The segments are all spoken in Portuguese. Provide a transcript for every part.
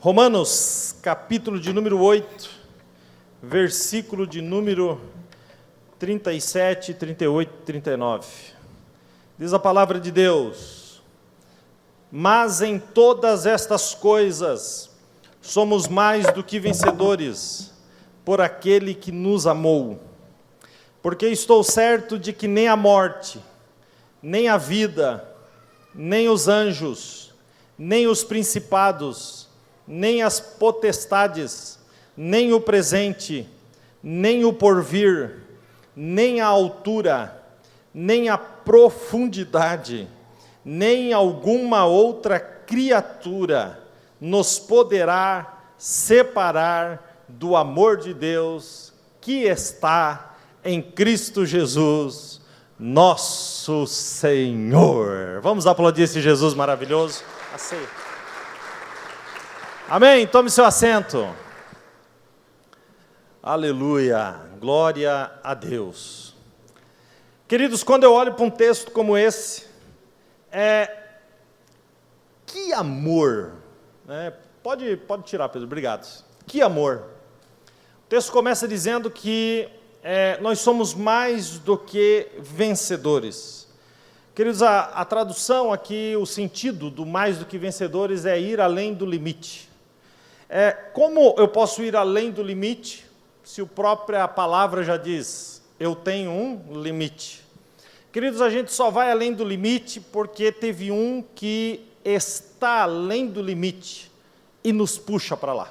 Romanos, capítulo de número 8, versículo de número 37, 38 e 39. Diz a palavra de Deus: mas em todas estas coisas somos mais do que vencedores, por aquele que nos amou. Porque estou certo de que nem a morte, nem a vida, nem os anjos, nem os principados, nem as potestades, nem o presente, nem o porvir, nem a altura, nem a profundidade, nem alguma outra criatura nos poderá separar do amor de Deus que está em Cristo Jesus, nosso Senhor. Vamos aplaudir esse Jesus maravilhoso. Aceita. Amém? Tome seu assento. Aleluia, glória a Deus. Queridos, quando eu olho para um texto como esse, que amor, né? Pode tirar, Pedro, obrigado. Que amor. O texto começa dizendo que nós somos mais do que vencedores. Queridos, a tradução aqui, o sentido do mais do que vencedores é ir além do limite. Como eu posso ir além do limite, se a própria palavra já diz, eu tenho um limite? Queridos, a gente só vai além do limite porque teve um que está além do limite e nos puxa para lá.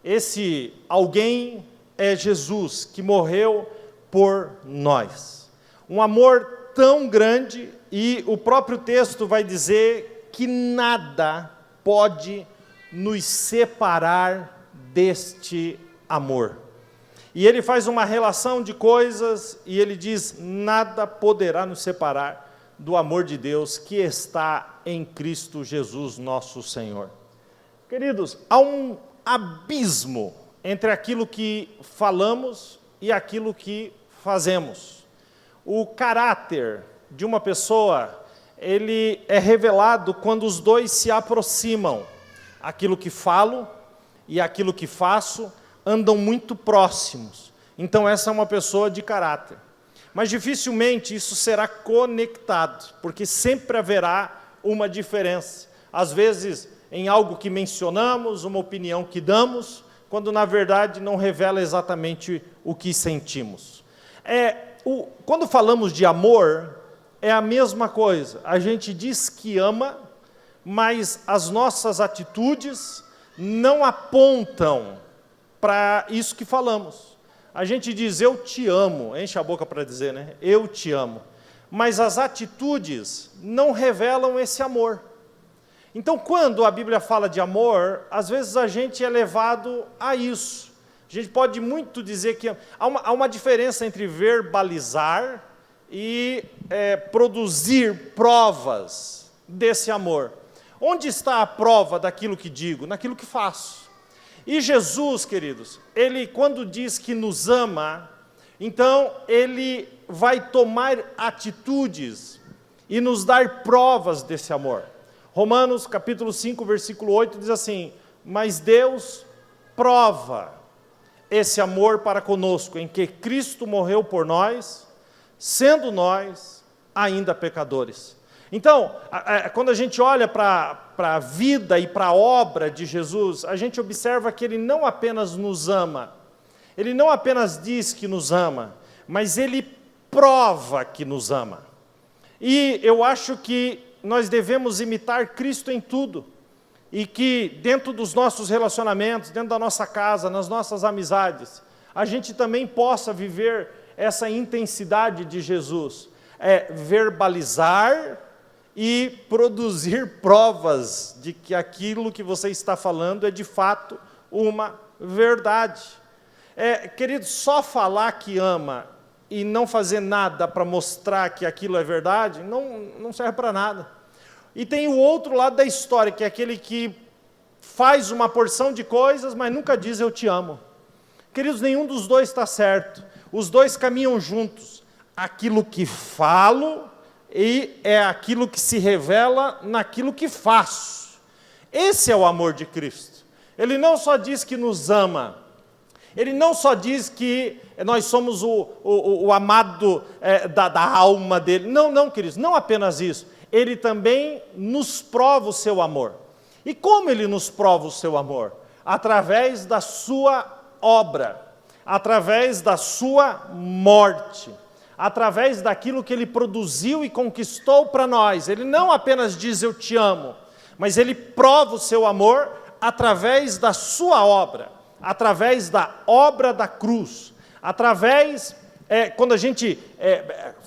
Esse alguém é Jesus, que morreu por nós. Um amor tão grande, e o próprio texto vai dizer que nada pode nos separar deste amor. E ele faz uma relação de coisas, e ele diz, nada poderá nos separar do amor de Deus que está em Cristo Jesus, nosso Senhor. Queridos, há um abismo entre aquilo que falamos e aquilo que fazemos. O caráter de uma pessoa, ele é revelado quando os dois se aproximam. Aquilo que falo e aquilo que faço andam muito próximos. Então essa é uma pessoa de caráter. Mas dificilmente isso será conectado, porque sempre haverá uma diferença. Às vezes em algo que mencionamos, uma opinião que damos, quando na verdade não revela exatamente o que sentimos. Quando falamos de amor, é a mesma coisa. A gente diz que ama, mas as nossas atitudes não apontam para isso que falamos. A gente diz, eu te amo, enche a boca para dizer, né? Eu te amo. Mas as atitudes não revelam esse amor. Então, quando a Bíblia fala de amor, às vezes a gente é levado a isso. A gente pode muito dizer que há uma diferença entre verbalizar e produzir provas desse amor. Onde está a prova daquilo que digo? Naquilo que faço. E Jesus, queridos, ele quando diz que nos ama, então ele vai tomar atitudes e nos dar provas desse amor. Romanos capítulo 5, versículo 8 diz assim, mas Deus prova esse amor para conosco, em que Cristo morreu por nós, sendo nós ainda pecadores. Então, quando a gente olha para a vida e para a obra de Jesus, a gente observa que Ele não apenas nos ama, Ele não apenas diz que nos ama, mas Ele prova que nos ama. E eu acho que nós devemos imitar Cristo em tudo, e que dentro dos nossos relacionamentos, dentro da nossa casa, nas nossas amizades, a gente também possa viver essa intensidade de Jesus, verbalizar e produzir provas de que aquilo que você está falando é de fato uma verdade. Querido, só falar que ama e não fazer nada para mostrar que aquilo é verdade, não serve para nada. E tem o outro lado da história, que é aquele que faz uma porção de coisas, mas nunca diz eu te amo. Queridos, nenhum dos dois está certo. Os dois caminham juntos. Aquilo que falo e é aquilo que se revela naquilo que faço. Esse é o amor de Cristo. Ele não só diz que nos ama, ele não só diz que nós somos o amado da alma dele. Não, não, queridos, não apenas isso. Ele também nos prova o seu amor. E como ele nos prova o seu amor? Através da sua obra, através da sua morte, através daquilo que ele produziu e conquistou para nós. Ele não apenas diz eu te amo, mas ele prova o seu amor através da sua obra, através da obra da cruz, através, quando a gente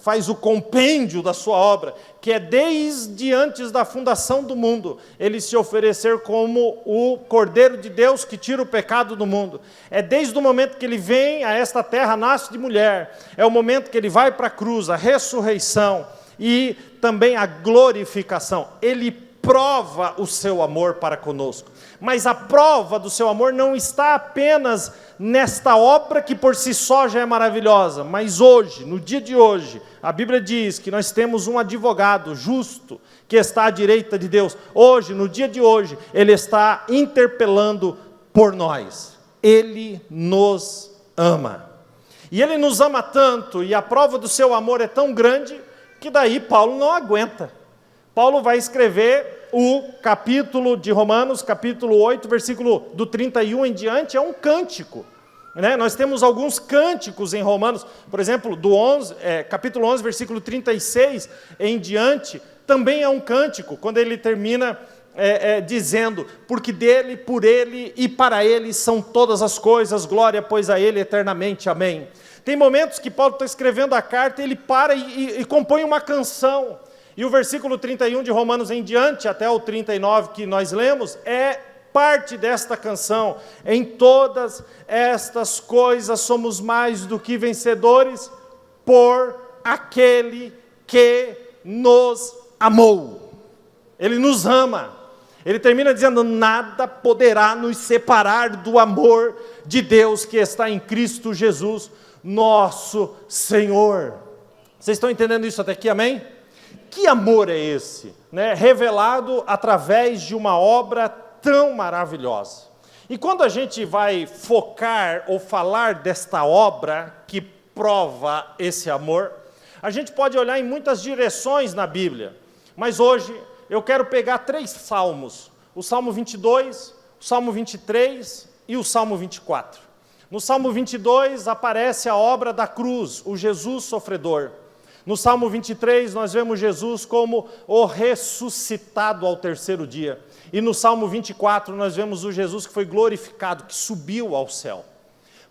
faz o compêndio da sua obra, que é desde antes da fundação do mundo, ele se oferecer como o Cordeiro de Deus que tira o pecado do mundo. É desde o momento que ele vem a esta terra, nasce de mulher, é o momento que ele vai para a cruz, a ressurreição e também a glorificação. Ele prova o seu amor para conosco. Mas a prova do seu amor não está apenas nesta obra que por si só já é maravilhosa, mas hoje, no dia de hoje, a Bíblia diz que nós temos um advogado justo que está à direita de Deus. Hoje, no dia de hoje, ele está interpelando por nós. Ele nos ama. E ele nos ama tanto, e a prova do seu amor é tão grande, que daí Paulo não aguenta. Paulo vai escrever o capítulo de Romanos, capítulo 8, versículo do 31 em diante, é um cântico. Nós temos alguns cânticos em Romanos, por exemplo, do capítulo 11, versículo 36 em diante, também é um cântico, quando ele termina dizendo, porque dele, por ele e para ele são todas as coisas, glória, pois a ele eternamente, amém. Tem momentos que Paulo está escrevendo a carta, ele para e compõe uma canção. E o versículo 31 de Romanos em diante, até o 39 que nós lemos, é parte desta canção. Em todas estas coisas somos mais do que vencedores por aquele que nos amou. Ele nos ama. Ele termina dizendo, nada poderá nos separar do amor de Deus que está em Cristo Jesus, nosso Senhor. Vocês estão entendendo isso até aqui, amém? Que amor é esse, revelado através de uma obra tão maravilhosa. E quando a gente vai focar ou falar desta obra que prova esse amor, a gente pode olhar em muitas direções na Bíblia, mas hoje eu quero pegar 3 salmos, o Salmo 22, o Salmo 23 e o Salmo 24. No Salmo 22 aparece a obra da cruz, o Jesus sofredor. No Salmo 23, nós vemos Jesus como o ressuscitado ao terceiro dia. E no Salmo 24, nós vemos o Jesus que foi glorificado, que subiu ao céu.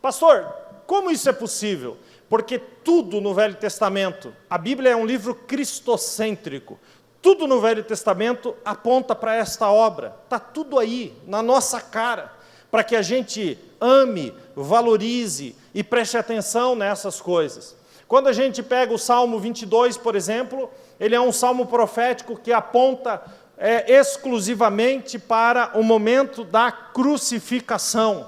Pastor, como isso é possível? Porque tudo no Velho Testamento, a Bíblia é um livro cristocêntrico, tudo no Velho Testamento aponta para esta obra. Está tudo aí, na nossa cara, para que a gente ame, valorize e preste atenção nessas coisas. Quando a gente pega o Salmo 22, por exemplo, ele é um salmo profético que aponta exclusivamente para o momento da crucificação.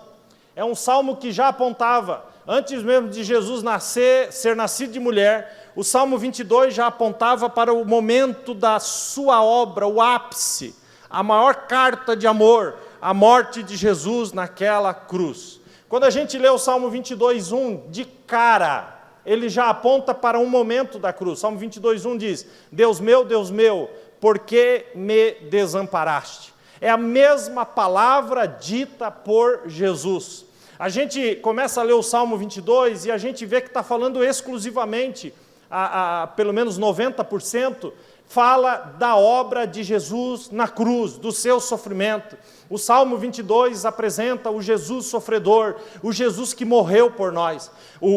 É um salmo que já apontava, antes mesmo de Jesus ser nascido de mulher, o Salmo 22 já apontava para o momento da sua obra, o ápice, a maior carta de amor, a morte de Jesus naquela cruz. Quando a gente lê o Salmo 22:1, de cara, ele já aponta para um momento da cruz. Salmo 22:1 diz, Deus meu, por que me desamparaste? É a mesma palavra dita por Jesus. A gente começa a ler o Salmo 22 e a gente vê que está falando exclusivamente, pelo menos 90%, fala da obra de Jesus na cruz, do seu sofrimento. O Salmo 22 apresenta o Jesus sofredor, o Jesus que morreu por nós.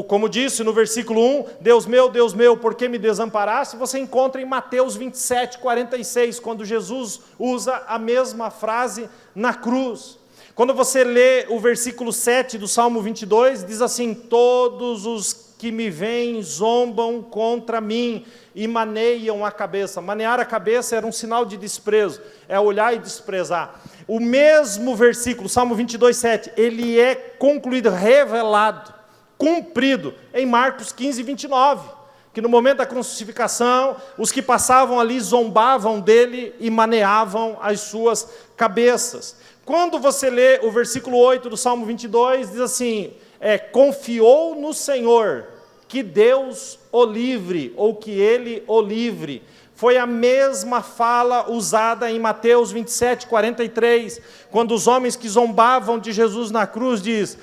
Como disse no versículo 1, Deus meu, por que me desamparaste? Você encontra em Mateus 27:46, quando Jesus usa a mesma frase na cruz. Quando você lê o versículo 7 do Salmo 22, diz assim, todos os que me veem zombam contra mim e maneiam a cabeça. Manear a cabeça era um sinal de desprezo, é olhar e desprezar. O mesmo versículo, Salmo 22:7, ele é concluído, revelado, cumprido em Marcos 15:29, que no momento da crucificação, os que passavam ali zombavam dele e maneavam as suas cabeças. Quando você lê o versículo 8 do Salmo 22, diz assim, confiou no Senhor, que Deus o livre, ou que Ele o livre. Foi a mesma fala usada em Mateus 27, 43, quando os homens que zombavam de Jesus na cruz diz,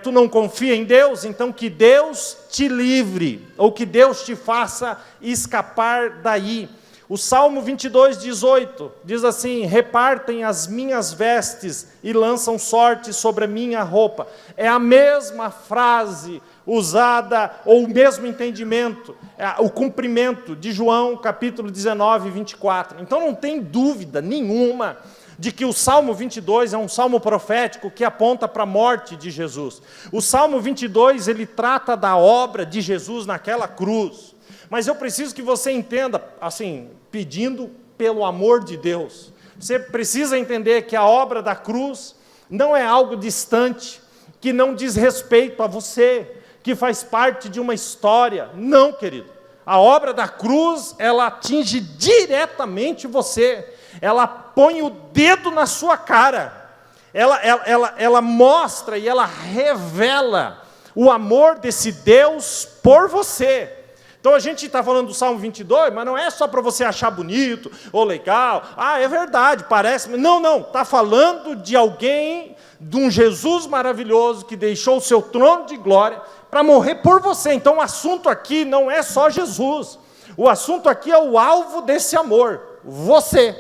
tu não confia em Deus? Então que Deus te livre, ou que Deus te faça escapar daí. O Salmo 22, 18, diz assim, repartem as minhas vestes e lançam sorte sobre a minha roupa. É a mesma frase usada, ou o mesmo entendimento, o cumprimento de João, capítulo 19, 24. Então não tem dúvida nenhuma de que o Salmo 22 é um salmo profético que aponta para a morte de Jesus. O Salmo 22, ele trata da obra de Jesus naquela cruz. Mas eu preciso que você entenda, assim, pedindo pelo amor de Deus, você precisa entender que a obra da cruz não é algo distante, que não diz respeito a você, que faz parte de uma história. Não, querido. A obra da cruz, ela atinge diretamente você. Ela põe o dedo na sua cara. Ela mostra e ela revela o amor desse Deus por você. Então a gente está falando do Salmo 22, mas não é só para você achar bonito ou legal. É verdade, parece. Não, está falando de alguém, de um Jesus maravilhoso que deixou o seu trono de glória para morrer por você. Então o assunto aqui não é só Jesus. O assunto aqui é o alvo desse amor, você.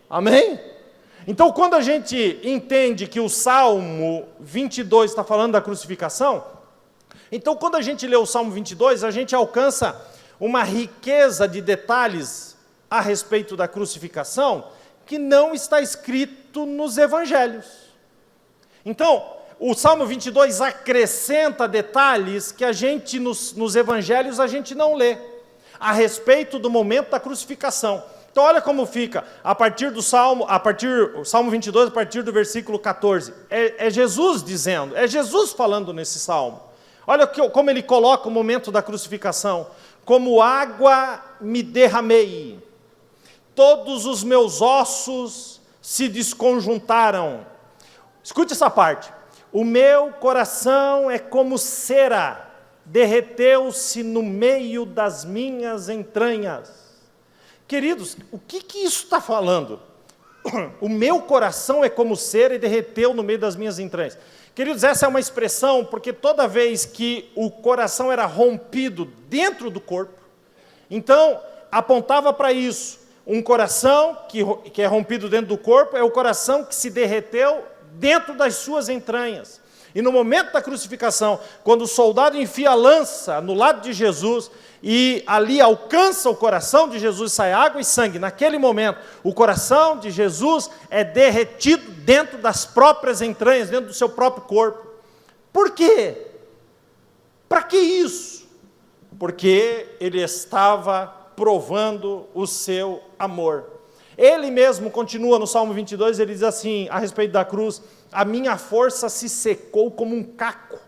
Amém? Então quando a gente entende que o Salmo 22 está falando da crucificação, então, quando a gente lê o Salmo 22, a gente alcança uma riqueza de detalhes a respeito da crucificação que não está escrito nos evangelhos. Então, o Salmo 22 acrescenta detalhes que a gente, nos evangelhos, a gente não lê, a respeito do momento da crucificação. Então, olha como fica, o Salmo 22, a partir do versículo 14. É Jesus dizendo, é Jesus falando nesse Salmo. Olha como ele coloca o momento da crucificação. Como água me derramei, todos os meus ossos se desconjuntaram. Escute essa parte. O meu coração é como cera, derreteu-se no meio das minhas entranhas. Queridos, o que isso está falando? O meu coração é como cera e derreteu no meio das minhas entranhas. Queridos, essa é uma expressão, porque toda vez que o coração era rompido dentro do corpo, então apontava para isso. Um coração que é rompido dentro do corpo é o coração que se derreteu dentro das suas entranhas. E no momento da crucificação, quando o soldado enfia a lança no lado de Jesus, e ali alcança o coração de Jesus, sai água e sangue. Naquele momento, o coração de Jesus é derretido dentro das próprias entranhas, dentro do seu próprio corpo. Por quê? Para que isso? Porque ele estava provando o seu amor. Ele mesmo continua no Salmo 22, ele diz assim, a respeito da cruz, a minha força se secou como um caco.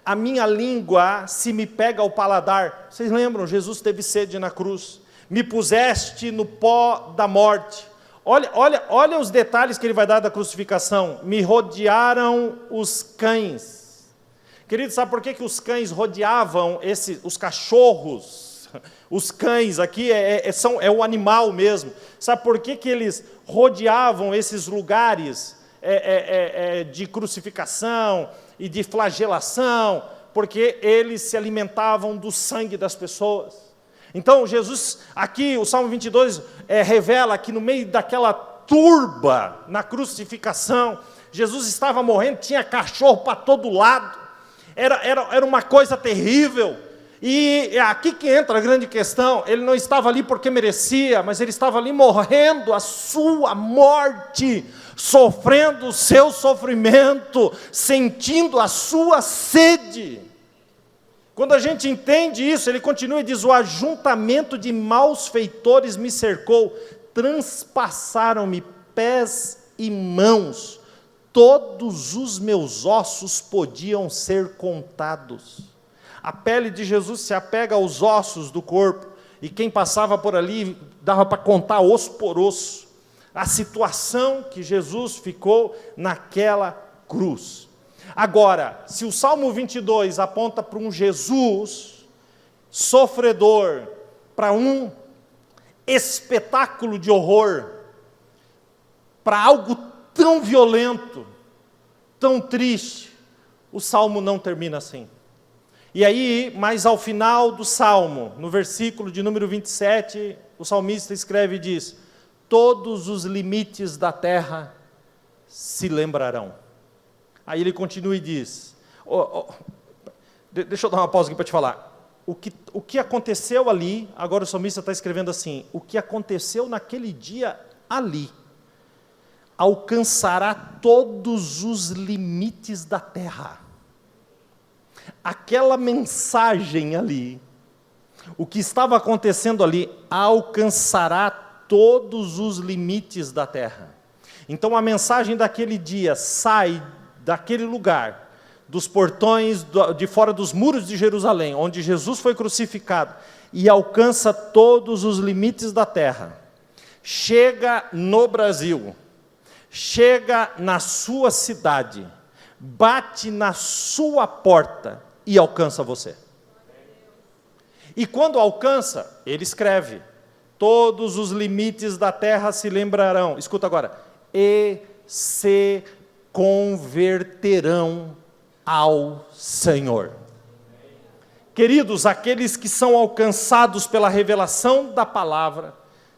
A minha língua se me pega ao paladar. Vocês lembram? Jesus teve sede na cruz. Me puseste no pó da morte. Olha os detalhes que ele vai dar da crucificação. Me rodearam os cães. Queridos, sabe por que os cães rodeavam os cachorros? Os cães aqui é o animal mesmo. Sabe por que eles rodeavam esses lugares de crucificação e de flagelação? Porque eles se alimentavam do sangue das pessoas. Então Jesus, aqui o Salmo 22 revela que no meio daquela turba na crucificação, Jesus estava morrendo, tinha cachorro para todo lado, era uma coisa terrível. E é aqui que entra a grande questão. Ele não estava ali porque merecia, mas ele estava ali morrendo a sua morte, sofrendo o seu sofrimento, sentindo a sua sede. Quando a gente entende isso, ele continua e diz, o ajuntamento de maus feitores me cercou, transpassaram-me pés e mãos, todos os meus ossos podiam ser contados. A pele de Jesus se apega aos ossos do corpo, e quem passava por ali dava para contar osso por osso. a situação que Jesus ficou naquela cruz. Agora, se o Salmo 22 aponta para um Jesus sofredor, para um espetáculo de horror, para algo tão violento, tão triste, o Salmo não termina assim. E aí, mais ao final do Salmo, no versículo de número 27, o salmista escreve e diz: todos os limites da terra se lembrarão. Aí ele continua e diz, deixa eu dar uma pausa aqui para te falar. O que aconteceu ali, agora o salmista está escrevendo assim: o que aconteceu naquele dia ali, alcançará todos os limites da terra. Aquela mensagem ali, o que estava acontecendo ali, alcançará todos os limites da terra. Então a mensagem daquele dia sai daquele lugar, dos portões, de fora dos muros de Jerusalém, onde Jesus foi crucificado, e alcança todos os limites da terra. Chega no Brasil, chega na sua cidade, bate na sua porta e alcança você. E quando alcança, ele escreve: todos os limites da terra se lembrarão, escuta agora, e se converterão ao Senhor. Queridos, aqueles que são alcançados pela revelação da palavra,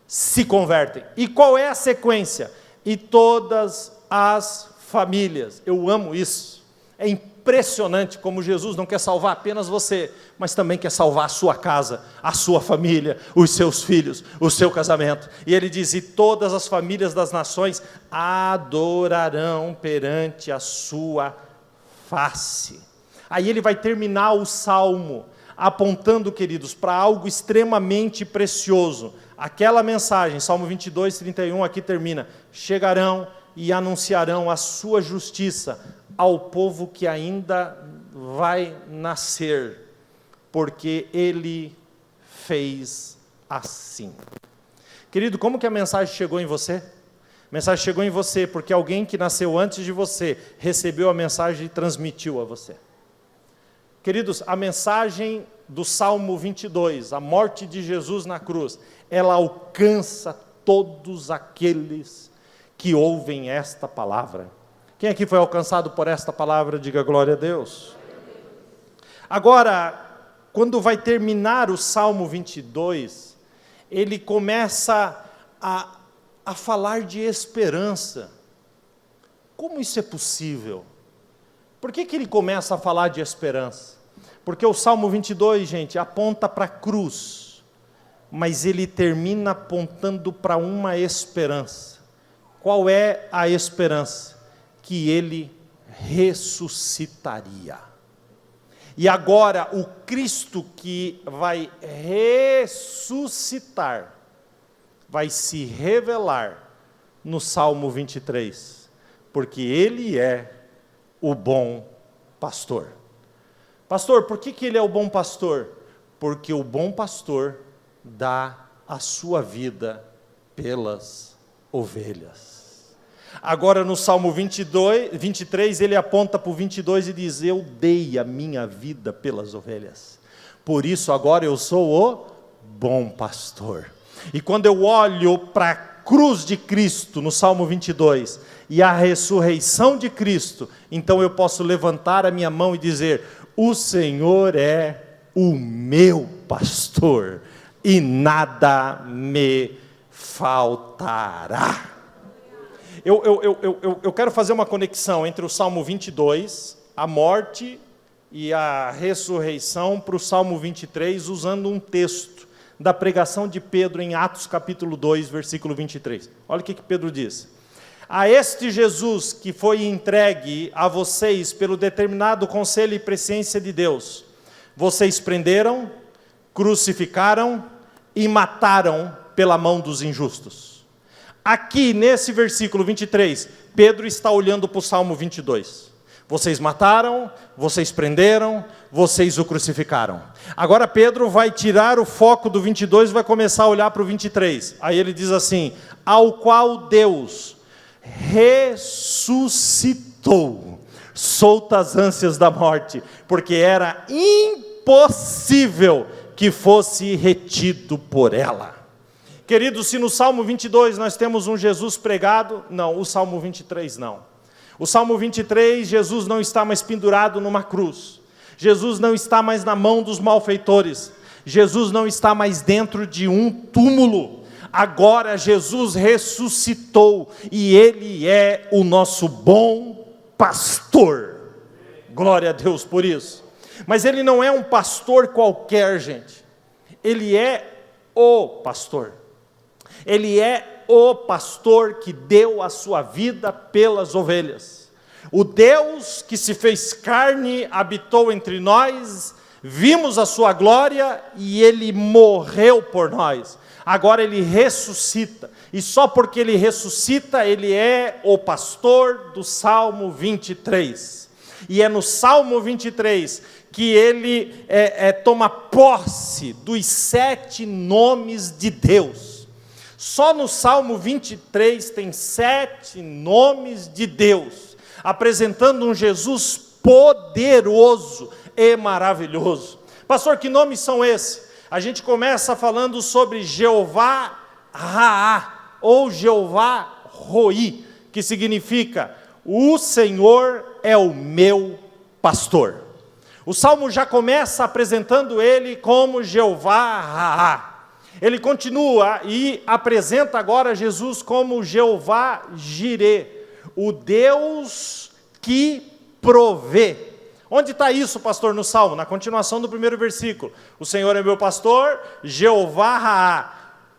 se convertem. E qual é a sequência? E todas as famílias. Eu amo isso. É impressionante como Jesus não quer salvar apenas você, mas também quer salvar a sua casa, a sua família, os seus filhos, o seu casamento. E ele diz: e todas as famílias das nações adorarão perante a sua face. Aí ele vai terminar o salmo apontando, queridos, para algo extremamente precioso. Aquela mensagem, Salmo 22, 31, aqui termina: chegarão e anunciarão a sua justiça ao povo que ainda vai nascer, porque ele fez assim. Querido, como que a mensagem chegou em você? A mensagem chegou em você porque alguém que nasceu antes de você recebeu a mensagem e transmitiu a você. Queridos, a mensagem do Salmo 22, a morte de Jesus na cruz, ela alcança todos aqueles que ouvem esta palavra. Quem aqui foi alcançado por esta palavra, diga glória a Deus. Agora, quando vai terminar o Salmo 22, ele começa a falar de esperança. Como isso é possível? Por que ele começa a falar de esperança? Porque o Salmo 22, gente, aponta para a cruz, mas ele termina apontando para uma esperança. Qual é a esperança? Que ele ressuscitaria. E agora, o Cristo que vai ressuscitar, vai se revelar no Salmo 23, porque ele é o bom pastor. Pastor, por que ele é o bom pastor? Porque o bom pastor dá a sua vida pelas ovelhas. Agora no Salmo 23, ele aponta para o 22 e diz: eu dei a minha vida pelas ovelhas, por isso agora eu sou o bom pastor. E quando eu olho para a cruz de Cristo, no Salmo 22, e a ressurreição de Cristo, então eu posso levantar a minha mão e dizer: o Senhor é o meu pastor, e nada me faltará. Eu quero fazer uma conexão entre o Salmo 22, a morte e a ressurreição, para o Salmo 23, usando um texto da pregação de Pedro em Atos capítulo 2, versículo 23. Olha o que Pedro diz: a este Jesus que foi entregue a vocês pelo determinado conselho e presciência de Deus, vocês prenderam, crucificaram e mataram pela mão dos injustos. Aqui, nesse versículo 23, Pedro está olhando para o Salmo 22. Vocês mataram, vocês prenderam, vocês o crucificaram. Agora Pedro vai tirar o foco do 22 e vai começar a olhar para o 23. Aí ele diz assim: ao qual Deus ressuscitou, solta as ânsias da morte, porque era impossível que fosse retido por ela. Queridos, se no Salmo 22 nós temos um Jesus pregado, não, o Salmo 23 não. O Salmo 23, Jesus não está mais pendurado numa cruz. Jesus não está mais na mão dos malfeitores. Jesus não está mais dentro de um túmulo. Agora Jesus ressuscitou e Ele é o nosso bom pastor. Glória a Deus por isso. Mas Ele não é um pastor qualquer, gente. Ele é o pastor. Ele é o pastor que deu a sua vida pelas ovelhas. O Deus que se fez carne habitou entre nós, vimos a sua glória e Ele morreu por nós. Agora Ele ressuscita, e só porque Ele ressuscita, Ele é o pastor do Salmo 23. E é no Salmo 23 que Ele toma posse dos 7 nomes de Deus. Só no Salmo 23 tem 7 nomes de Deus, apresentando um Jesus poderoso e maravilhoso. Pastor, que nomes são esses? A gente começa falando sobre Jeová Raá, ou Jeová Roi, que significa: o Senhor é o meu pastor. O Salmo já começa apresentando Ele como Jeová Raá. Ele continua e apresenta agora Jesus como Jeová Jirê, o Deus que provê. Onde está isso, pastor, no Salmo? Na continuação do primeiro versículo. O Senhor é meu pastor, Jeová Raá.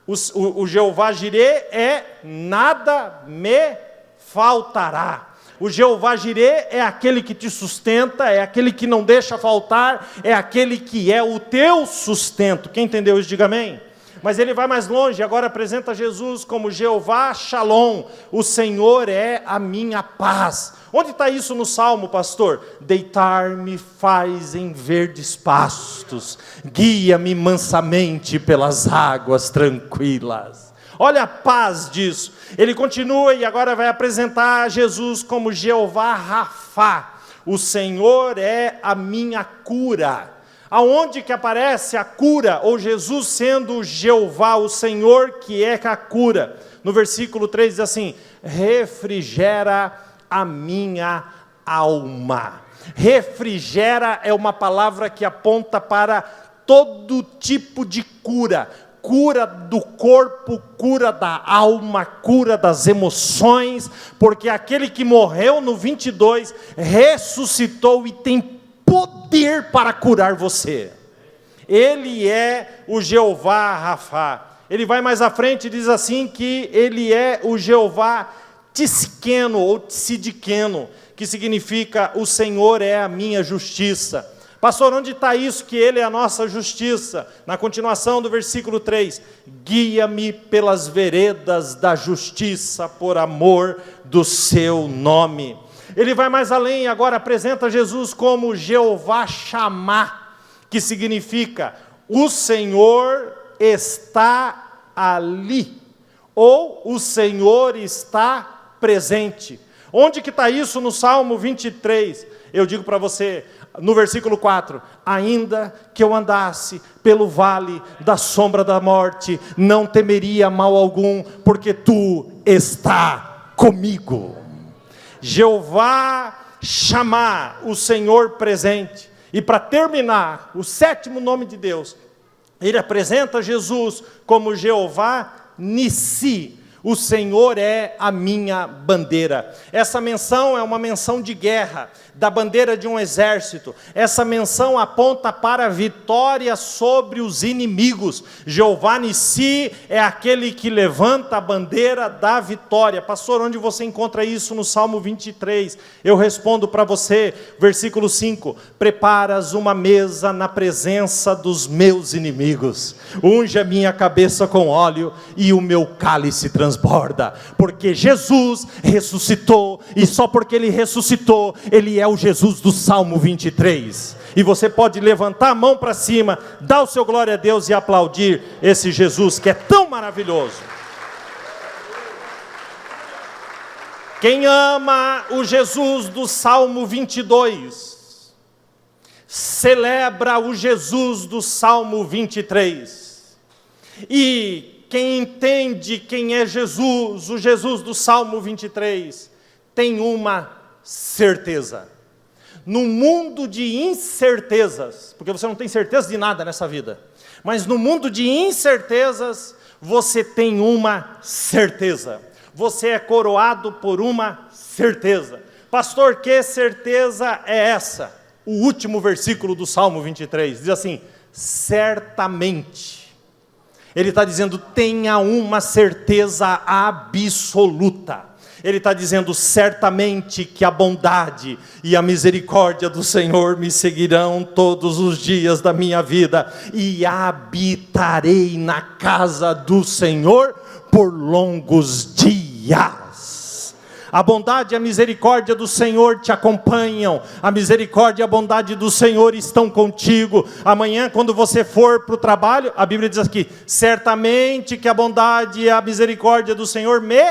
O Jeová Jirê é nada me faltará. O Jeová Jirê é aquele que te sustenta, é aquele que não deixa faltar, é aquele que é o teu sustento. Quem entendeu isso, diga amém. Mas ele vai mais longe, agora apresenta Jesus como Jeová Shalom, o Senhor é a minha paz. Onde está isso no Salmo, pastor? Deitar-me faz em verdes pastos, guia-me mansamente pelas águas tranquilas. Olha a paz disso. Ele continua e agora vai apresentar Jesus como Jeová Rafá, o Senhor é a minha cura. Aonde que aparece a cura, ou Jesus sendo Jeová, o Senhor que é a cura? No versículo 3 diz assim: refrigera a minha alma. Refrigera é uma palavra que aponta para todo tipo de cura. Cura do corpo, cura da alma, cura das emoções, porque aquele que morreu no 22, ressuscitou e tem poder para curar você. Ele é o Jeová Rafá. Ele vai mais à frente e diz assim que ele é o Jeová Tisqueno ou Tsidiqueno, que significa o Senhor é a minha justiça. Pastor, onde está isso que Ele é a nossa justiça? Na continuação do versículo 3, guia-me pelas veredas da justiça por amor do seu nome. Ele vai mais além e agora apresenta Jesus como Jeová Chamá, que significa o Senhor está ali, ou o Senhor está presente. Onde que está isso no Salmo 23? Eu digo para você, no versículo 4, ainda que eu andasse pelo vale da sombra da morte, não temeria mal algum, porque tu está comigo. Jeová Chamá, o Senhor presente. E para terminar, o 7º nome de Deus, ele apresenta Jesus como Jeová Nissi, o Senhor é a minha bandeira. Essa menção é uma menção de guerra, da bandeira de um exército. Essa menção aponta para a vitória sobre os inimigos. Jeová Nissi é aquele que levanta a bandeira da vitória. Pastor, onde você encontra isso no Salmo 23? Eu respondo para você, versículo 5, preparas uma mesa na presença dos meus inimigos, unge a minha cabeça com óleo e o meu cálice transborda. transborda, porque Jesus ressuscitou, e só porque Ele ressuscitou, Ele é o Jesus do Salmo 23, e você pode levantar a mão para cima, dar o seu glória a Deus e aplaudir esse Jesus que é tão maravilhoso. Quem ama o Jesus do Salmo 22, celebra o Jesus do Salmo 23, e quem entende quem é Jesus, o Jesus do Salmo 23, tem uma certeza. No mundo de incertezas, porque você não tem certeza de nada nessa vida, mas no mundo de incertezas, você tem uma certeza. Você é coroado por uma certeza. Pastor, que certeza é essa? O último versículo do Salmo 23 diz assim: certamente. Ele está dizendo, tenha uma certeza absoluta. Ele está dizendo, certamente que a bondade e a misericórdia do Senhor me seguirão todos os dias da minha vida, e habitarei na casa do Senhor por longos dias. A bondade e a misericórdia do Senhor te acompanham, a misericórdia e a bondade do Senhor estão contigo. Amanhã, quando você for para o trabalho, a Bíblia diz aqui, certamente que a bondade e a misericórdia do Senhor me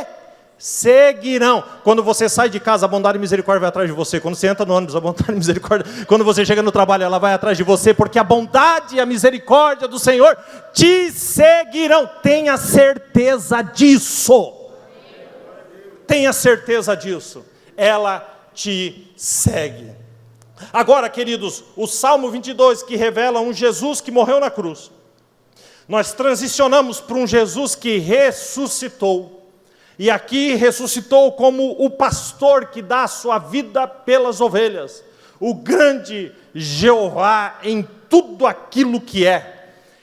seguirão. Quando você sai de casa, a bondade e a misericórdia vai atrás de você. Quando você entra no ônibus, a bondade e a misericórdia, quando você chega no trabalho, ela vai atrás de você, porque a bondade e a misericórdia do Senhor te seguirão. Tenha certeza disso. Tenha certeza disso. Ela te segue. Agora, queridos, o Salmo 22, que revela um Jesus que morreu na cruz, nós transicionamos para um Jesus que ressuscitou. E aqui ressuscitou como o pastor que dá a sua vida pelas ovelhas, o grande Jeová em tudo aquilo que é.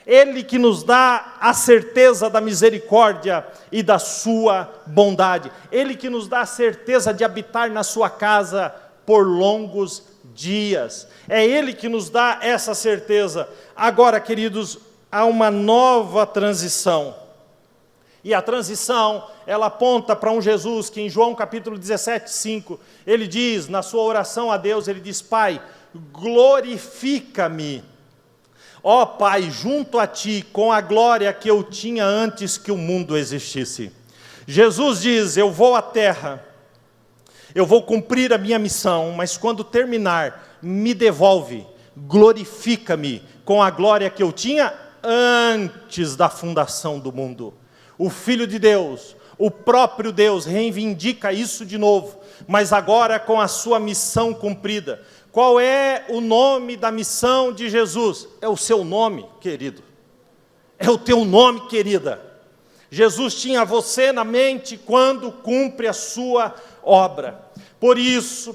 Ele que nos dá a certeza da misericórdia e da sua bondade. Ele que nos dá a certeza de habitar na sua casa por longos dias. É Ele que nos dá essa certeza. Agora, queridos, há uma nova transição. E a transição, ela aponta para um Jesus que em João capítulo 17, 5, ele diz, na sua oração a Deus, ele diz, Pai, glorifica-me, ó Pai, junto a Ti, com a glória que eu tinha antes que o mundo existisse. Jesus diz, eu vou à terra, eu vou cumprir a minha missão, mas quando terminar, me devolve, glorifica-me, com a glória que eu tinha antes da fundação do mundo. O Filho de Deus, o próprio Deus, reivindica isso de novo, mas agora com a sua missão cumprida. Qual é o nome da missão de Jesus? É o seu nome, querido. É o teu nome, querida. Jesus tinha você na mente quando cumpre a sua obra. Por isso,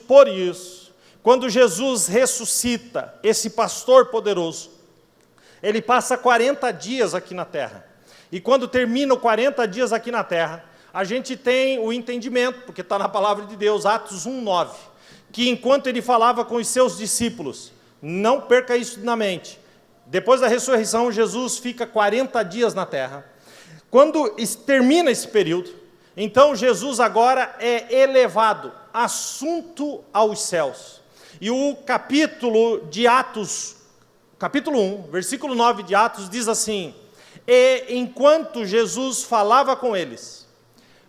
quando Jesus ressuscita, esse pastor poderoso, ele passa 40 dias aqui na terra. E quando termina os 40 dias aqui na terra, a gente tem o entendimento, porque está na palavra de Deus, Atos 1:9, que enquanto ele falava com os seus discípulos, não perca isso na mente, depois da ressurreição, Jesus fica 40 dias na terra. Quando termina esse período, então Jesus agora é elevado, assunto aos céus. E o capítulo de Atos, capítulo 1, versículo 9 de Atos, diz assim, e enquanto Jesus falava com eles,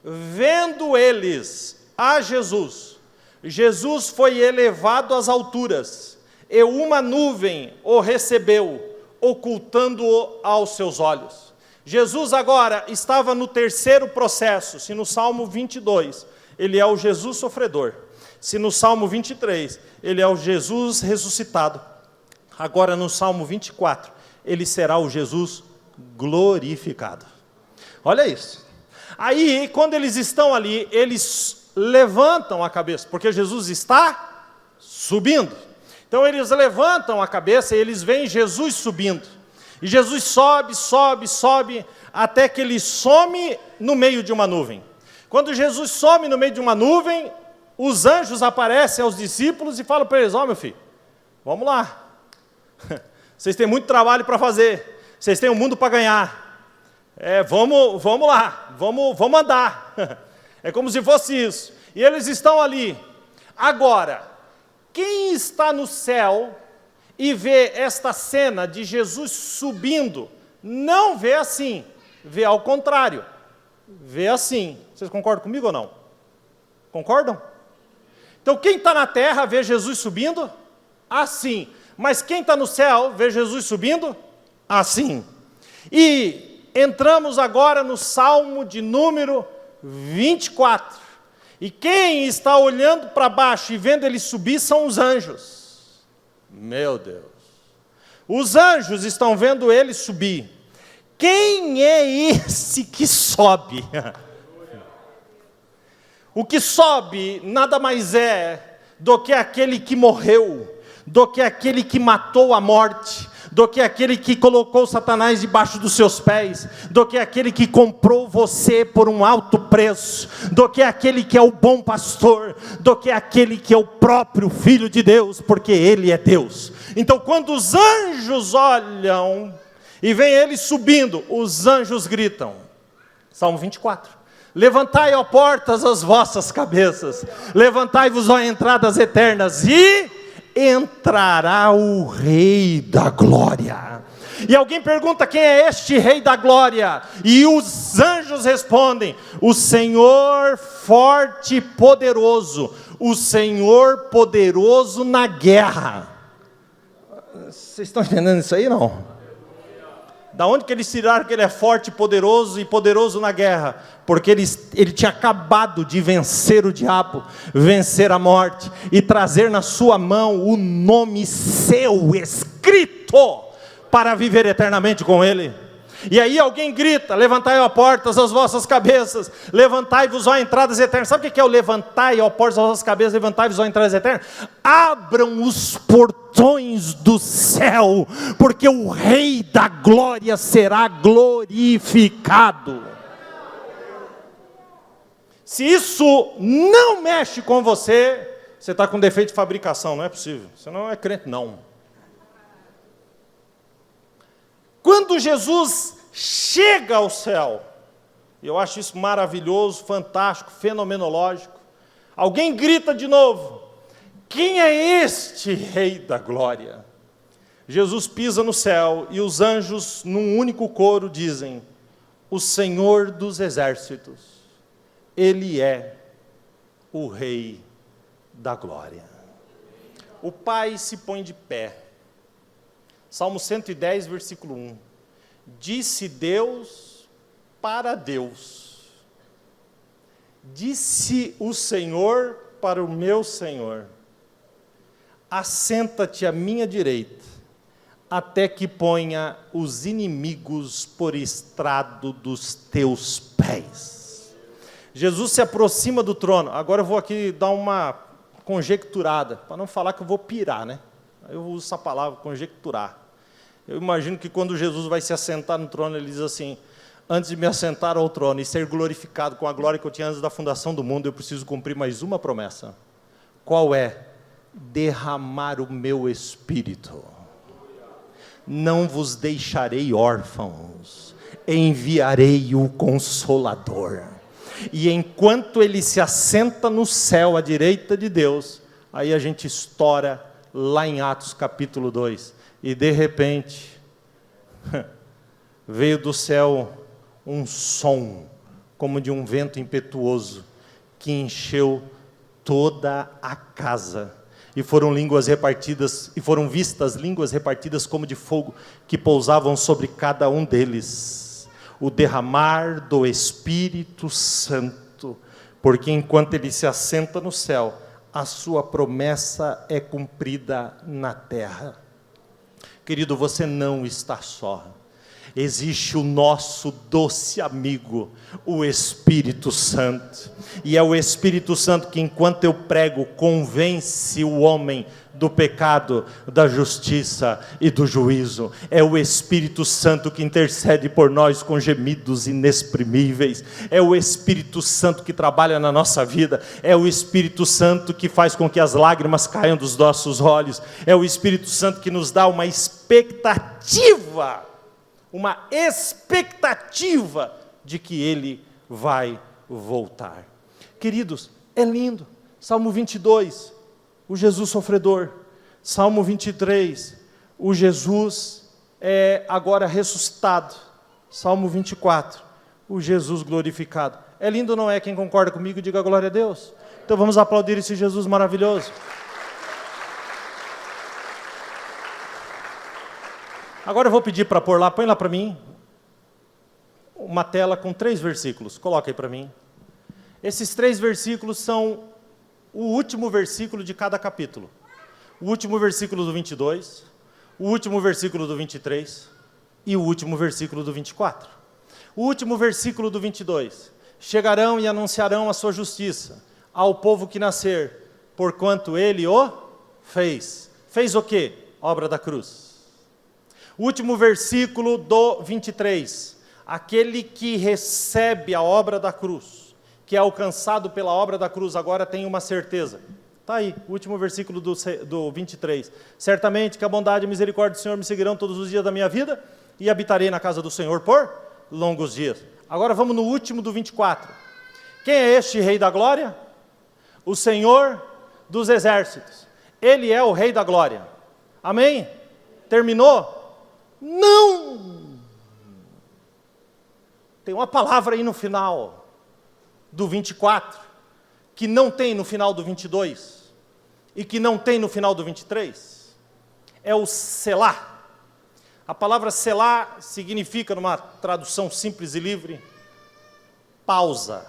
vendo eles a Jesus, Jesus foi elevado às alturas, e uma nuvem o recebeu, ocultando-o aos seus olhos. Jesus agora estava no terceiro processo. Se no Salmo 22, ele é o Jesus sofredor. Se no Salmo 23, ele é o Jesus ressuscitado. Agora no Salmo 24, ele será o Jesus glorificado. Olha isso. Aí, quando eles estão ali, eles levantam a cabeça, porque Jesus está subindo. Então eles levantam a cabeça e eles veem Jesus subindo. E Jesus sobe, sobe, sobe, até que ele some no meio de uma nuvem. Quando Jesus some no meio de uma nuvem, os anjos aparecem aos discípulos e falam para eles, ó meu filho, vamos lá. Vocês têm muito trabalho para fazer. Vocês têm um mundo para ganhar. Vamos lá, vamos andar. É como se fosse isso. E eles estão ali. Agora, quem está no céu e vê esta cena de Jesus subindo, não vê assim, vê ao contrário, vê assim. Vocês concordam comigo ou não? Concordam? Então quem está na terra vê Jesus subindo assim, mas quem está no céu vê Jesus subindo assim. E entramos agora no Salmo de número 24. E quem está olhando para baixo e vendo ele subir são os anjos. Meu Deus. Os anjos estão vendo ele subir. Quem é esse que sobe? O que sobe nada mais é do que aquele que morreu, do que aquele que matou a morte, do que aquele que colocou Satanás debaixo dos seus pés, do que aquele que comprou você por um alto preço, do que aquele que é o bom pastor, do que aquele que é o próprio Filho de Deus, porque Ele é Deus. Então quando os anjos olham e veem Ele subindo, os anjos gritam, Salmo 24, levantai, ó portas, as vossas cabeças, levantai-vos, ó entradas eternas, e entrará o Rei da Glória. E alguém pergunta: quem é este Rei da Glória? E os anjos respondem: o Senhor forte e poderoso, o Senhor poderoso na guerra. Vocês estão entendendo isso aí, não? Da onde que eles tiraram que ele é forte e poderoso na guerra? Porque ele tinha acabado de vencer o diabo, vencer a morte, e trazer na sua mão o nome seu escrito, para viver eternamente com ele. E aí alguém grita: levantai, ó portas, as vossas cabeças, levantai-vos, ó entradas eternas. Sabe o que é o levantai, ó portas, as vossas cabeças, levantai-vos, ó entradas eternas? Abram os portões do céu, porque o Rei da Glória será glorificado. Se isso não mexe com você, você está com defeito de fabricação, não é possível. Você não é crente, não. Quando Jesus chega ao céu, eu acho isso maravilhoso, fantástico, fenomenológico, alguém grita de novo: quem é este Rei da Glória? Jesus pisa no céu e os anjos, num único coro, dizem: o Senhor dos exércitos, Ele é o Rei da Glória. O Pai se põe de pé. Salmo 110, versículo 1. Disse Deus para Deus. Disse o Senhor para o meu Senhor: assenta-te à minha direita, até que ponha os inimigos por estrado dos teus pés. Jesus se aproxima do trono. Agora eu vou aqui dar uma conjecturada, para não falar que eu vou pirar, né? Eu uso essa palavra, conjecturar. Eu imagino que quando Jesus vai se assentar no trono, ele diz assim: antes de me assentar ao trono e ser glorificado com a glória que eu tinha antes da fundação do mundo, eu preciso cumprir mais uma promessa. Qual é? Derramar o meu espírito. Não vos deixarei órfãos, enviarei o Consolador. E enquanto ele se assenta no céu à direita de Deus, aí a gente estoura lá em Atos capítulo 2. E de repente, veio do céu um som, como de um vento impetuoso, que encheu toda a casa. E foram línguas repartidas, e foram vistas línguas repartidas como de fogo, que pousavam sobre cada um deles. O derramar do Espírito Santo, porque enquanto ele se assenta no céu, a sua promessa é cumprida na terra. Querido, você não está só. Existe o nosso doce amigo, o Espírito Santo. E é o Espírito Santo que, enquanto eu prego, convence o homem do pecado, da justiça e do juízo. É o Espírito Santo que intercede por nós com gemidos inexprimíveis. É o Espírito Santo que trabalha na nossa vida. É o Espírito Santo que faz com que as lágrimas caiam dos nossos olhos. É o Espírito Santo que nos dá uma expectativa uma expectativa de que Ele vai voltar. Queridos, é lindo. Salmo 22, o Jesus sofredor. Salmo 23, o Jesus agora ressuscitado. Salmo 24, o Jesus glorificado. É lindo, não é? Quem concorda comigo, diga glória a Deus. Então vamos aplaudir esse Jesus maravilhoso. Agora eu vou pedir para pôr lá, põe lá para mim, uma tela com 3 versículos. Coloca aí para mim. Esses 3 versículos são o último versículo de cada capítulo. O último versículo do 22, o último versículo do 23 e o último versículo do 24. O último versículo do 22. Chegarão e anunciarão a sua justiça ao povo que nascer, porquanto ele o fez. Fez o quê? Obra da cruz. O último versículo do 23. Aquele que recebe a obra da cruz, que é alcançado pela obra da cruz, agora tem uma certeza. Está aí, o último versículo do 23. Certamente que a bondade e a misericórdia do Senhor me seguirão todos os dias da minha vida, e habitarei na casa do Senhor por longos dias. Agora vamos no último do 24. Quem é este Rei da Glória? O Senhor dos Exércitos. Ele é o Rei da Glória. Amém? Terminou? Não! Tem uma palavra aí no final do 24, que não tem no final do 22, e que não tem no final do 23. É o Selá. A palavra Selá significa, numa tradução simples e livre, pausa.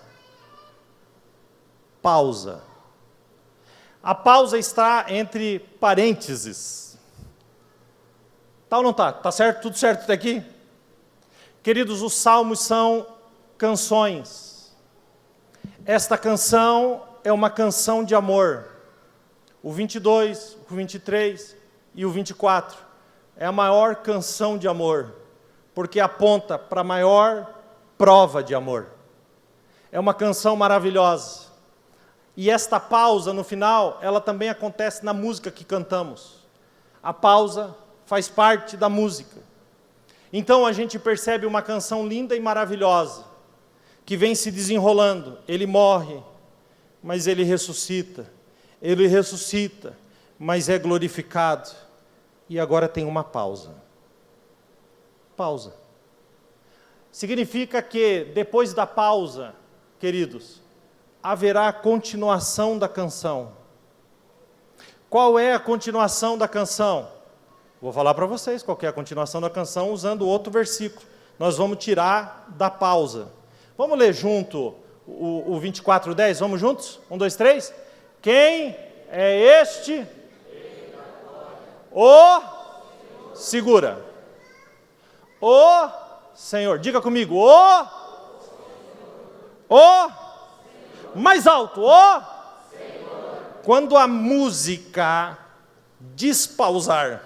Pausa. A pausa está entre parênteses. Tá ou não tá? Tá certo? Tudo certo até aqui? Queridos, os salmos são canções. Esta canção é uma canção de amor. O 22, o 23 e o 24 é a maior canção de amor, porque aponta para a maior prova de amor. É uma canção maravilhosa. E esta pausa no final, ela também acontece na música que cantamos. A pausa faz parte da música. Então a gente percebe uma canção linda e maravilhosa, que vem se desenrolando. Ele morre, mas ele ressuscita. Ele ressuscita, mas é glorificado. E agora tem uma pausa. Pausa. Significa que depois da pausa, queridos, haverá a continuação da canção. Qual é a continuação da canção? Vou falar para vocês qual é a continuação da canção usando outro versículo. Nós vamos tirar da pausa. Vamos ler junto o 24:10, vamos juntos? 1, 2, 3. Quem é este? O segura. O Senhor. Diga comigo. Mais alto. O Senhor. Quando a música despausar,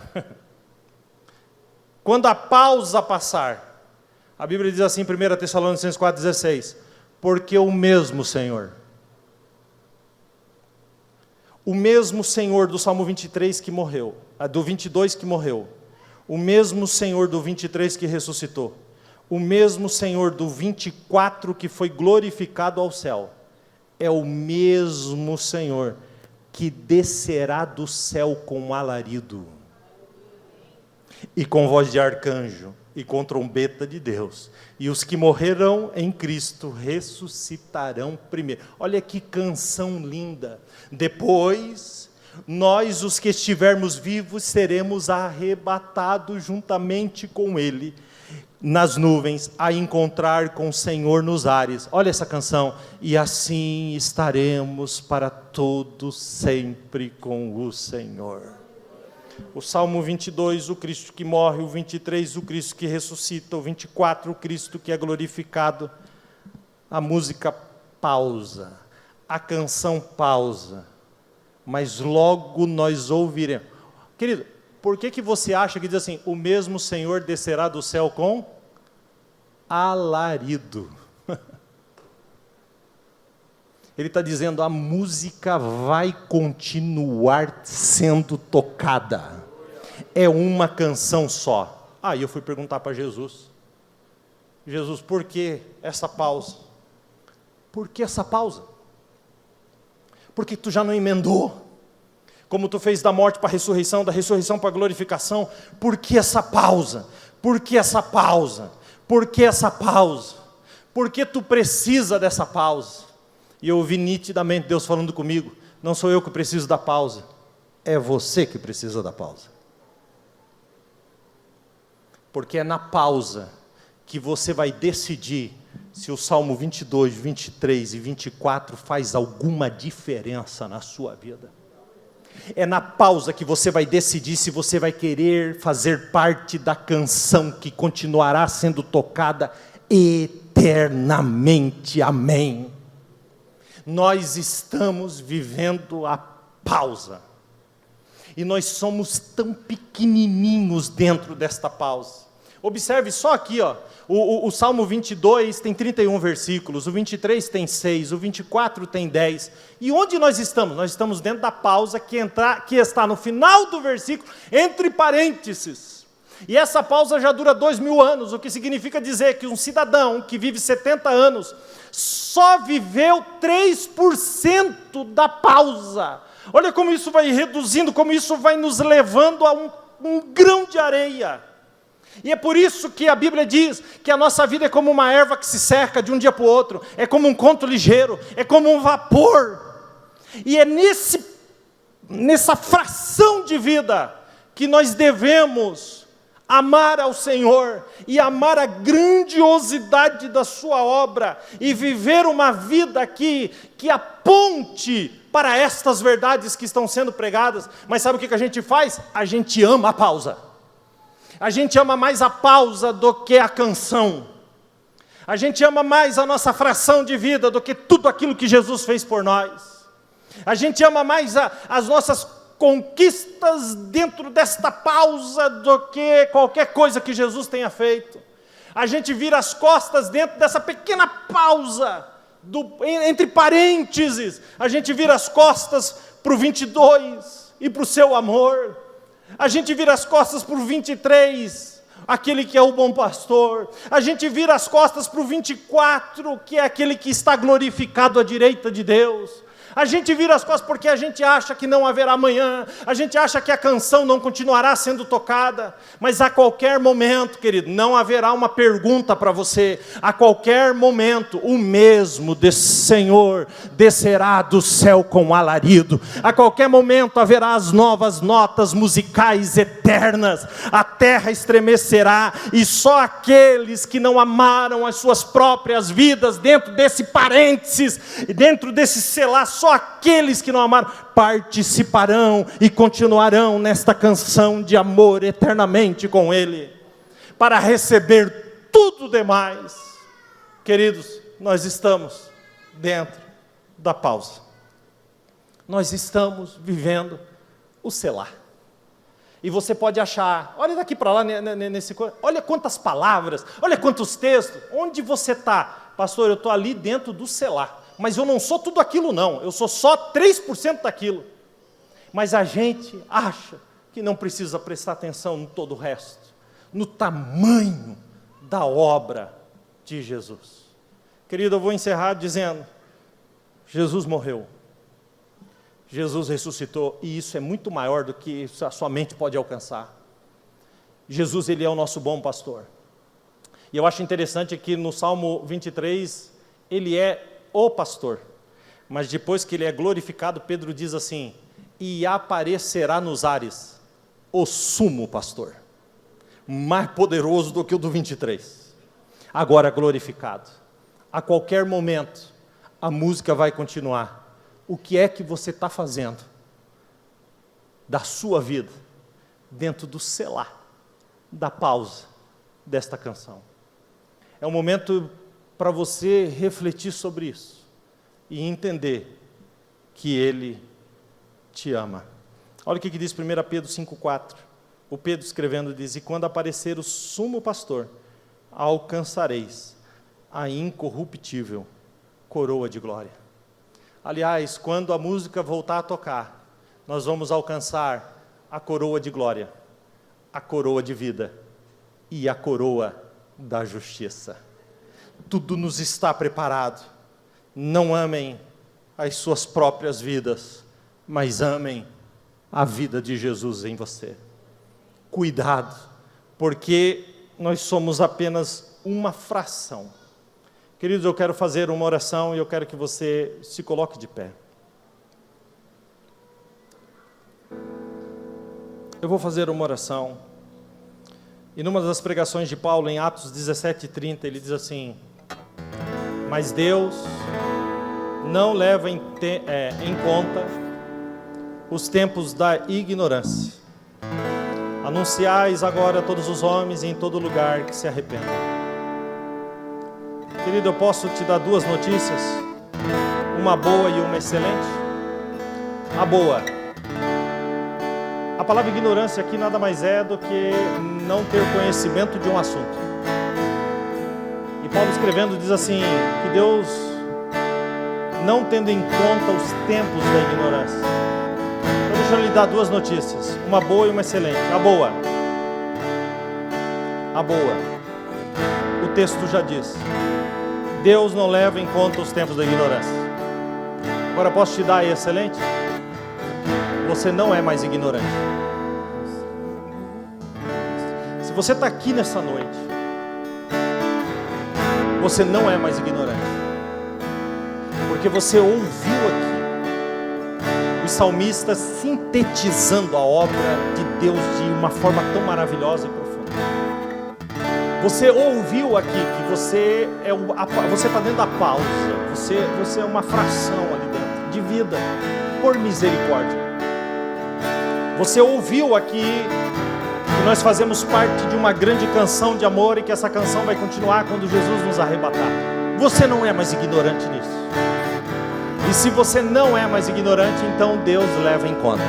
quando a pausa passar, a Bíblia diz assim, 1 Tessalonicenses 4,16, porque o mesmo Senhor do Salmo 23 que morreu, do 22 que morreu, o mesmo Senhor do 23 que ressuscitou, o mesmo Senhor do 24 que foi glorificado ao céu, é o mesmo Senhor que descerá do céu com alarido, e com voz de arcanjo, e com trombeta de Deus, e os que morrerão em Cristo ressuscitarão primeiro. Olha que canção linda. Depois, nós, os que estivermos vivos, seremos arrebatados juntamente com Ele, nas nuvens, a encontrar com o Senhor nos ares. Olha essa canção. E assim estaremos para todo sempre com o Senhor. O Salmo 22, o Cristo que morre. O 23, o Cristo que ressuscita. O 24, o Cristo que é glorificado. A música pausa, a canção pausa, mas logo nós ouviremos. Querido, por que você acha que diz assim, o mesmo Senhor descerá do céu com alarido? Ele está dizendo, a música vai continuar sendo tocada. É uma canção só. Aí eu fui perguntar para Jesus: Jesus, por que essa pausa? Por que essa pausa? Porque tu já não emendou? Como tu fez da morte para a ressurreição, da ressurreição para a glorificação? Por que essa pausa? Por que essa pausa? Por que essa pausa? Por que tu precisa dessa pausa? E eu ouvi nitidamente Deus falando comigo: não sou eu que preciso da pausa, é você que precisa da pausa. Porque é na pausa que você vai decidir se o Salmo 22, 23 e 24 faz alguma diferença na sua vida. É na pausa que você vai decidir se você vai querer fazer parte da canção que continuará sendo tocada eternamente. Amém. Nós estamos vivendo a pausa. E nós somos tão pequenininhos dentro desta pausa. Observe só aqui, ó, o Salmo 22 tem 31 versículos, o 23 tem 6, o 24 tem 10. E onde nós estamos? Nós estamos dentro da pausa que está no final do versículo, entre parênteses. E essa pausa já dura 2000 anos, o que significa dizer que um cidadão que vive 70 anos só viveu 3% da pausa. Olha como isso vai reduzindo, como isso vai nos levando a um grão de areia. E é por isso que a Bíblia diz que a nossa vida é como uma erva que se seca de um dia para o outro, é como um conto ligeiro, é como um vapor. E é nessa fração de vida que nós devemos amar ao Senhor e amar a grandiosidade da sua obra e viver uma vida que aponte para estas verdades que estão sendo pregadas. Mas sabe o que a gente faz? A gente ama a pausa. A gente ama mais a pausa do que a canção. A gente ama mais a nossa fração de vida do que tudo aquilo que Jesus fez por nós. A gente ama mais as nossas conquistas dentro desta pausa do que qualquer coisa que Jesus tenha feito. A gente vira as costas dentro dessa pequena pausa, entre parênteses. A gente vira as costas para o 22 e para o seu amor. A gente vira as costas para o 23, aquele que é o bom pastor. A gente vira as costas para o 24, que é aquele que está glorificado à direita de Deus. A gente vira as costas porque a gente acha que não haverá amanhã, a gente acha que a canção não continuará sendo tocada, mas a qualquer momento, querido, não haverá uma pergunta para você. A qualquer momento, o mesmo Senhor descerá do céu com alarido. A qualquer momento haverá as novas notas musicais eternas. A terra estremecerá e só aqueles que não amaram as suas próprias vidas, dentro desse parênteses, dentro desse selar, só aqueles que não amaram participarão e continuarão nesta canção de amor eternamente com Ele, para receber tudo demais. Queridos, nós estamos dentro da pausa. Nós estamos vivendo o selar. E você pode achar, olha daqui para lá, olha quantas palavras, olha quantos textos. Onde você está? Pastor, eu estou ali dentro do selar. Mas eu não sou tudo aquilo não, eu sou só 3% daquilo. Mas a gente acha que não precisa prestar atenção no todo o resto, no tamanho da obra de Jesus. Querido, eu vou encerrar dizendo, Jesus morreu, Jesus ressuscitou, e isso é muito maior do que a sua mente pode alcançar. Jesus, Ele é o nosso bom pastor. E eu acho interessante que no Salmo 23, Ele é o pastor, mas depois que Ele é glorificado, Pedro diz assim, e aparecerá nos ares o sumo pastor, mais poderoso do que o do 23, agora glorificado. A qualquer momento, a música vai continuar. O que é que você está fazendo da sua vida, dentro do selar, da pausa desta canção? É um momento para você refletir sobre isso e entender que Ele te ama. Olha o que diz 1 Pedro 5,4. O Pedro escrevendo diz, e quando aparecer o sumo pastor, alcançareis a incorruptível coroa de glória. Aliás, quando a música voltar a tocar, nós vamos alcançar a coroa de glória, a coroa de vida, e a coroa da justiça. Tudo nos está preparado. Não amem as suas próprias vidas, mas amem a vida de Jesus em você. Cuidado, porque nós somos apenas uma fração. Queridos, eu quero fazer uma oração e eu quero que você se coloque de pé. Eu vou fazer uma oração. E numa das pregações de Paulo, em Atos 17:30, ele diz assim: mas Deus não leva em conta os tempos da ignorância. Anunciais agora a todos os homens e em todo lugar que se arrependam. Querido, eu posso te dar duas notícias, uma boa e uma excelente. A boa: a palavra ignorância aqui nada mais é do que não ter conhecimento de um assunto. E Paulo escrevendo diz assim, que Deus, não tendo em conta os tempos da ignorância. Então deixa eu lhe dar duas notícias, uma boa e uma excelente. A boa, o texto já diz, Deus não leva em conta os tempos da ignorância. Agora posso te dar a excelente? Você não é mais ignorante. Se você está aqui nessa noite, você não é mais ignorante, porque você ouviu aqui os salmistas sintetizando a obra de Deus de uma forma tão maravilhosa e profunda. Você ouviu aqui que você está dentro da pausa, você é uma fração ali dentro, de vida, por misericórdia. Você ouviu aqui que nós fazemos parte de uma grande canção de amor e que essa canção vai continuar quando Jesus nos arrebatar. Você não é mais ignorante nisso. E se você não é mais ignorante, então Deus leva em conta.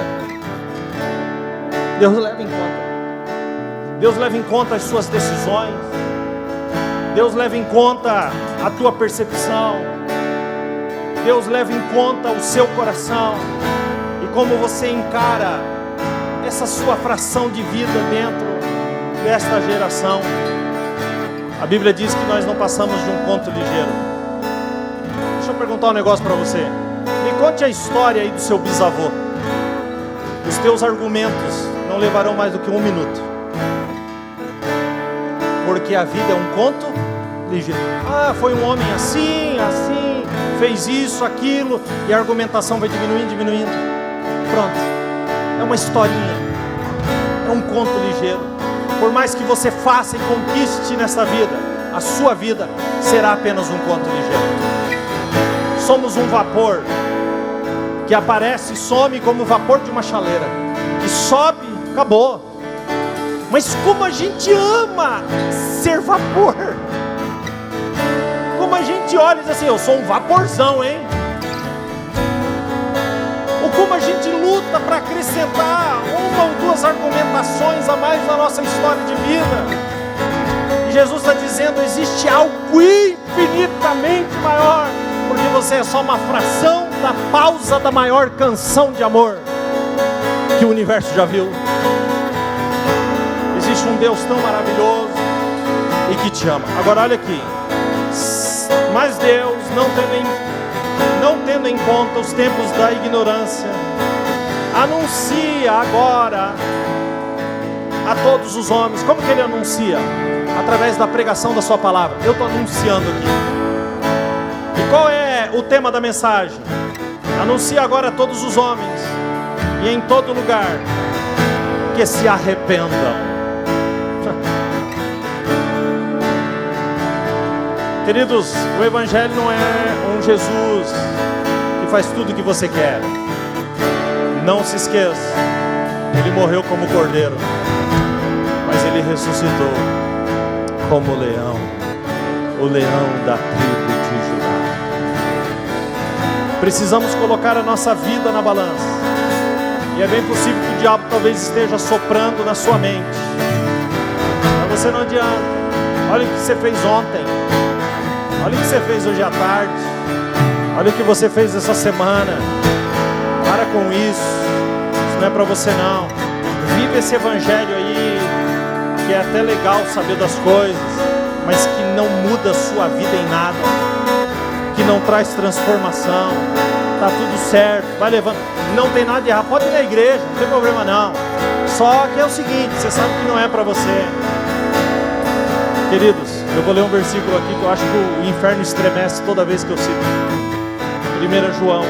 Deus leva em conta. Deus leva em conta as suas decisões. Deus leva em conta a tua percepção. Deus leva em conta o seu coração. E como você encara essa sua fração de vida dentro desta geração. A Bíblia diz que nós não passamos de um conto ligeiro. Deixa eu perguntar um negócio para você. Me conte a história aí do seu bisavô. Os teus argumentos não levarão mais do que 1 minuto. Porque a vida é um conto ligeiro. Ah, foi um homem assim, fez isso, aquilo, e a argumentação vai diminuindo. Pronto. É uma historinha, é um conto ligeiro. Por mais que você faça e conquiste nessa vida, a sua vida será apenas um conto ligeiro. Somos um vapor que aparece e some como o vapor de uma chaleira, que sobe, acabou. Mas como a gente ama ser vapor, como a gente olha e diz assim, eu sou um vaporzão, hein? Como a gente luta para acrescentar 1 ou 2 argumentações a mais na nossa história de vida. E Jesus está dizendo, existe algo infinitamente maior, porque você é só uma fração da pausa da maior canção de amor que o universo já viu. Existe um Deus tão maravilhoso e que te ama. Agora olha aqui, mas Deus não tendo em conta os tempos da ignorância, anuncia agora a todos os homens. Como que ele anuncia? Através da pregação da sua palavra. Eu estou anunciando aqui. E qual é o tema da mensagem? Anuncia agora a todos os homens e em todo lugar que se arrependam. Queridos, o Evangelho não é um Jesus que faz tudo o que você quer. Não se esqueça, Ele morreu como cordeiro, mas Ele ressuscitou como leão, o leão da tribo de Judá. Precisamos colocar a nossa vida na balança, e é bem possível que o diabo talvez esteja soprando na sua mente, mas você não adianta. Olha o que você fez ontem, olha o que você fez hoje à tarde, olha o que você fez essa semana. Para com isso, isso não é para você não. Vive esse evangelho aí, que é até legal saber das coisas, mas que não muda a sua vida em nada, que não traz transformação. Tá tudo certo, vai levando, não tem nada de errado, pode ir na igreja, não tem problema não. Só que é o seguinte, você sabe que não é para você. Queridos, eu vou ler um versículo aqui que eu acho que o inferno estremece toda vez que eu cito. 1 João,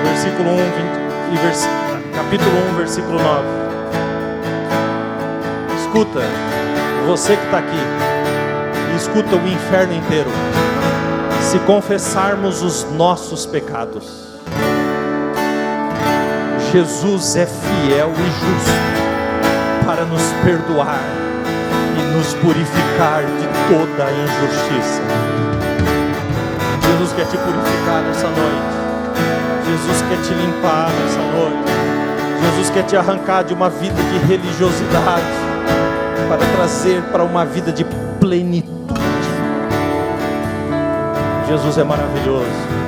versículo 1, capítulo 1, versículo 9. Escuta, você que está aqui, e escuta o inferno inteiro. Se confessarmos os nossos pecados, Jesus é fiel e justo para nos perdoar e nos purificar de toda a injustiça. Jesus quer te purificar nessa noite. Jesus quer te limpar nessa noite. Jesus quer te arrancar de uma vida de religiosidade para trazer para uma vida de plenitude. Jesus é maravilhoso.